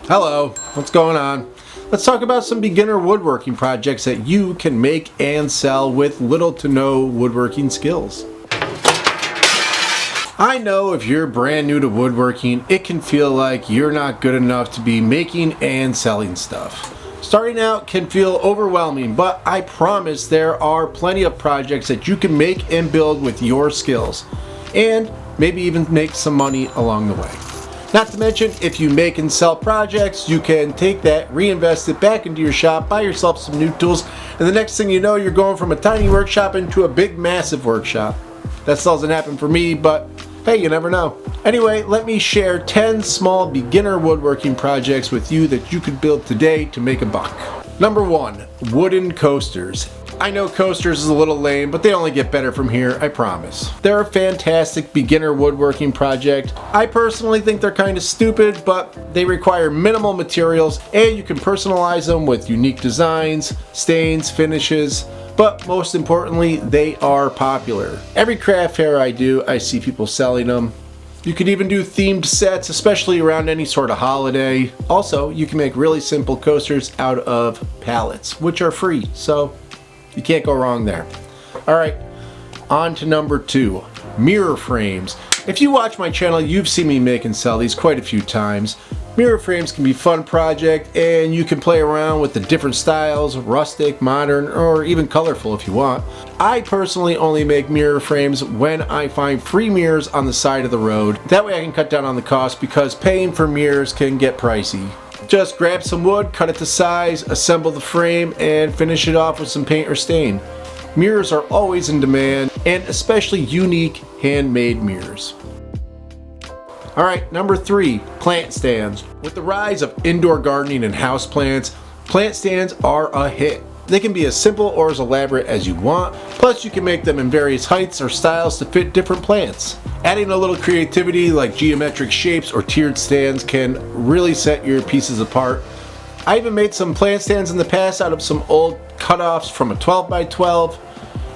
Hello, what's going on? Let's talk about some beginner woodworking projects that you can make and sell with little to no woodworking skills. I know if you're brand new to woodworking, it can feel like you're not good enough to be making and selling stuff. Starting out can feel overwhelming, but I promise there are plenty of projects that you can make and build with your skills, and maybe even make some money along the way. Not to mention, if you make and sell projects, you can take that, reinvest it back into your shop, buy yourself some new tools, and the next thing you know, you're going from a tiny workshop into a big, massive workshop. That still doesn't happen for me, but hey, you never know. Anyway, let me share 10 small beginner woodworking projects with you that you could build today to make a buck. Number 1, wooden coasters. I know coasters is a little lame, but they only get better from here, I promise. They're a fantastic beginner woodworking project. I personally think they're kind of stupid, but they require minimal materials and you can personalize them with unique designs, stains, finishes, but most importantly, they are popular. Every craft fair I do, I see people selling them. You could even do themed sets, especially around any sort of holiday. Also, you can make really simple coasters out of pallets, which are free, so you can't go wrong there. Alright, on to number 2, mirror frames. If you watch my channel, you've seen me make and sell these quite a few times. Mirror frames can be a fun project, and you can play around with the different styles, rustic, modern, or even colorful if you want. I personally only make mirror frames when I find free mirrors on the side of the road. That way I can cut down on the cost, because paying for mirrors can get pricey. Just grab some wood, cut it to size, assemble the frame, and finish it off with some paint or stain. Mirrors are always in demand, and especially unique handmade mirrors. Alright, number 3, plant stands. With the rise of indoor gardening and houseplants, plant stands are a hit. They can be as simple or as elaborate as you want, plus you can make them in various heights or styles to fit different plants. Adding a little creativity like geometric shapes or tiered stands can really set your pieces apart. I even made some plant stands in the past out of some old cutoffs from a 12x12,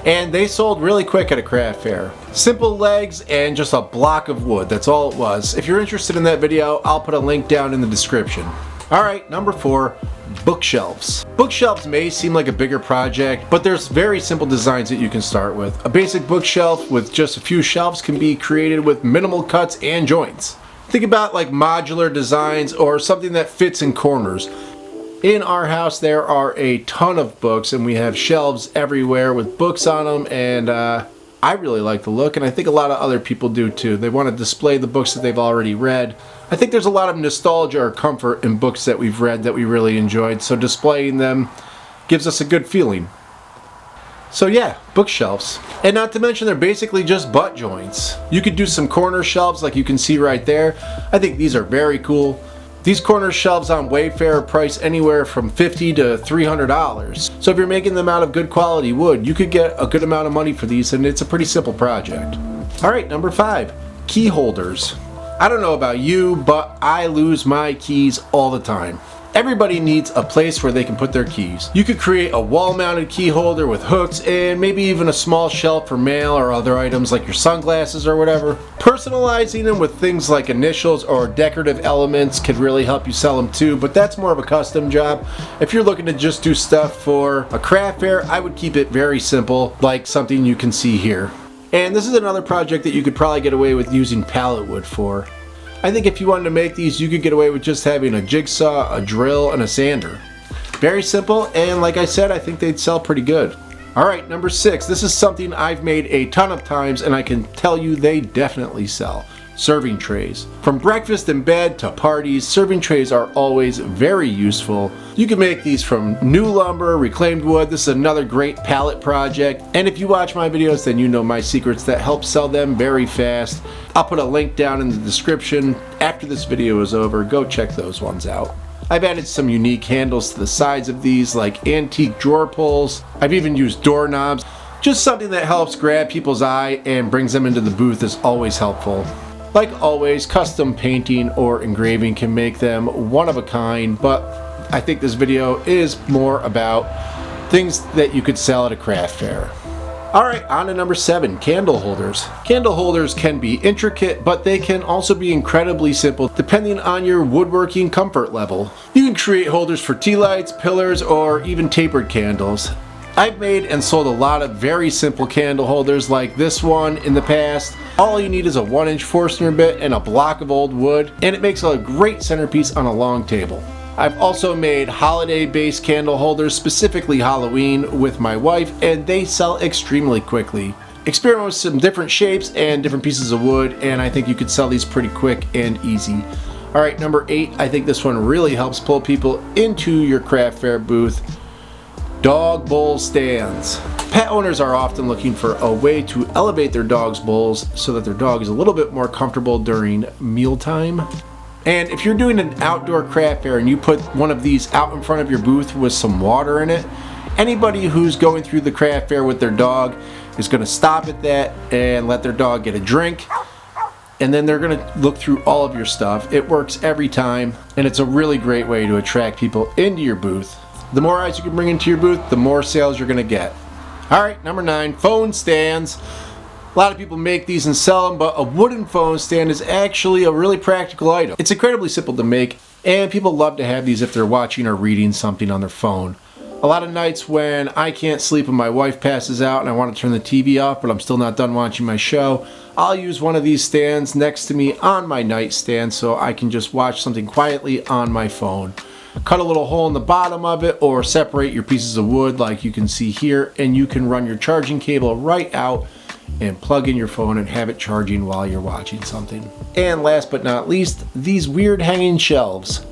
and they sold really quick at a craft fair. Simple legs and just a block of wood, that's all it was. If you're interested in that video, I'll put a link down in the description. Alright, number 4, bookshelves. Bookshelves may seem like a bigger project, but there's very simple designs that you can start with. A basic bookshelf with just a few shelves can be created with minimal cuts and joints. Think about like modular designs or something that fits in corners. In our house there are a ton of books, and we have shelves everywhere with books on them, and I really like the look, and I think a lot of other people do too. They want to display the books that they've already read. I think there's a lot of nostalgia or comfort in books that we've read that we really enjoyed, so displaying them gives us a good feeling. So yeah, bookshelves. And not to mention they're basically just butt joints. You could do some corner shelves like you can see right there. I think these are very cool. These corner shelves on Wayfair are priced anywhere from $50 to $300. So if you're making them out of good quality wood, you could get a good amount of money for these, and it's a pretty simple project. Alright, number 5, key holders. I don't know about you, but I lose my keys all the time. Everybody needs a place where they can put their keys. You could create a wall-mounted key holder with hooks and maybe even a small shelf for mail or other items like your sunglasses or whatever. Personalizing them with things like initials or decorative elements could really help you sell them too, but that's more of a custom job. If you're looking to just do stuff for a craft fair, I would keep it very simple, like something you can see here. And this is another project that you could probably get away with using pallet wood for. I think if you wanted to make these, you could get away with just having a jigsaw, a drill, and a sander. Very simple, and like I said, I think they'd sell pretty good. Alright, number 6. This is something I've made a ton of times, and I can tell you they definitely sell. Serving trays. From breakfast in bed to parties, serving trays are always very useful. You can make these from new lumber, reclaimed wood. This is another great pallet project. And if you watch my videos, then you know my secrets that help sell them very fast. I'll put a link down in the description after this video is over. Go check those ones out. I've added some unique handles to the sides of these, like antique drawer pulls. I've even used doorknobs. Just something that helps grab people's eye and brings them into the booth is always helpful. Like always, custom painting or engraving can make them one of a kind, but I think this video is more about things that you could sell at a craft fair. Alright, on to number 7, candle holders. Candle holders can be intricate, but they can also be incredibly simple depending on your woodworking comfort level. You can create holders for tea lights, pillars, or even tapered candles. I've made and sold a lot of very simple candle holders like this one in the past. All you need is a 1-inch Forstner bit and a block of old wood, and it makes a great centerpiece on a long table. I've also made holiday-based candle holders, specifically Halloween, with my wife, and they sell extremely quickly. Experiment with some different shapes and different pieces of wood, and I think you could sell these pretty quick and easy. Alright, number 8, I think this one really helps pull people into your craft fair booth. Dog bowl stands. Pet owners are often looking for a way to elevate their dog's bowls so that their dog is a little bit more comfortable during mealtime. And if you're doing an outdoor craft fair and you put one of these out in front of your booth with some water in it, anybody who's going through the craft fair with their dog is going to stop at that and let their dog get a drink, and then they're going to look through all of your stuff. It works every time, and it's a really great way to attract people into your booth. The more eyes you can bring into your booth, the more sales you're going to get. Alright, number 9, phone stands. A lot of people make these and sell them, but a wooden phone stand is actually a really practical item. It's incredibly simple to make, and people love to have these if they're watching or reading something on their phone. A lot of nights when I can't sleep and my wife passes out and I want to turn the TV off, but I'm still not done watching my show, I'll use one of these stands next to me on my nightstand so I can just watch something quietly on my phone. Cut a little hole in the bottom of it or separate your pieces of wood like you can see here, and you can run your charging cable right out and plug in your phone and have it charging while you're watching something. And last but not least, these weird hanging shelves.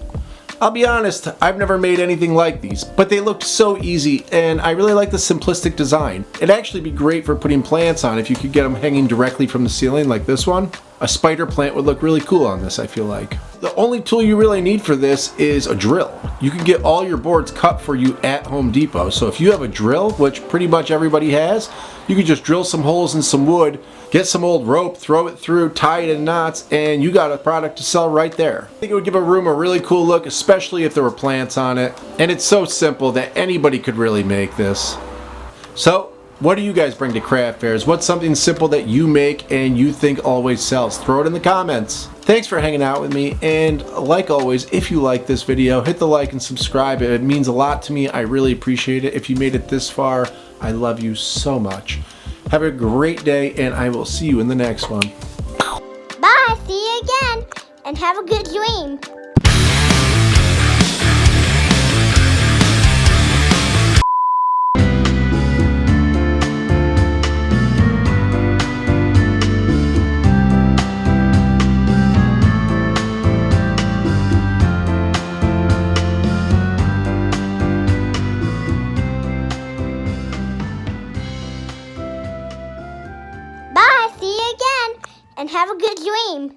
I'll be honest, I've never made anything like these, but they looked so easy and I really like the simplistic design. It'd actually be great for putting plants on if you could get them hanging directly from the ceiling like this one. A spider plant would look really cool on this, I feel like. The only tool you really need for this is a drill. You can get all your boards cut for you at Home Depot, so if you have a drill, which pretty much everybody has, you can just drill some holes in some wood, get some old rope, throw it through, tie it in knots, and you got a product to sell right there. I think it would give a room a really cool look, especially if there were plants on it. And it's so simple that anybody could really make this. So, what do you guys bring to craft fairs? What's something simple that you make and you think always sells? Throw it in the comments. Thanks for hanging out with me, and like always, if you like this video, hit the like and subscribe. It means a lot to me. I really appreciate it. If you made it this far, I love you so much. Have a great day, and I will see you in the next one. Bye, see you again, and have a good dream. Bye, see you again, and have a good dream.